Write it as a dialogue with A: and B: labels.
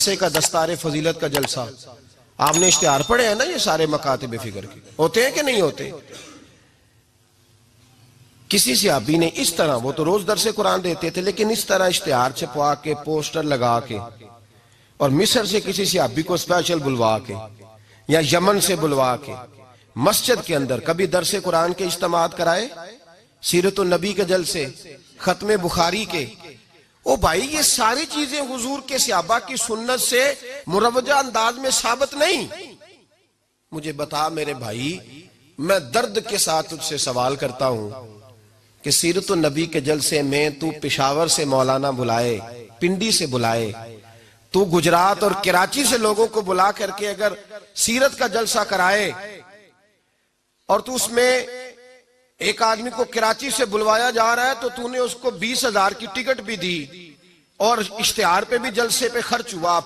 A: मदरसे का दस्तार फजीलत का जलसा, आपने इश्तिहार पढ़े हैं ना, ये सारे मकातिब फिक्र के होते हैं कि नहीं होते। किसी सहाबी ने इस तरह, वो तो रोज दरसे कुरान देते थे, लेकिन इस तरह इश्तिहार छपवा के, पोस्टर लगा के, और मिस्र से किसी सहाबी को स्पेशल बुलवा के या यमन से बुलवा के मस्जिद के अंदर कभी दरसे कुरान के इज्तिमात कराए, सीरत नबी के जलसे, खत्मे बुखारी के। ओ भाई, ये सारी चीजें हुजूर के सहाबा की सुन्नत से मुरवजा अंदाज में साबित नहीं। मुझे बता मेरे भाई, मैं दर्द के साथ तुझसे सवाल करता हूं कि सीरत नबी के जलसे में तू पेशावर से मौलाना बुलाए, पिंडी से बुलाए, तू गुजरात और कराची से लोगों को बुला करके अगर सीरत का जलसा कराए, और तू उसमें एक आदमी को कराची से बुलवाया जा रहा है तो तूने उसको 20,000 की टिकट भी दी और इश्तिहार पे भी जलसे पे खर्च हुआ।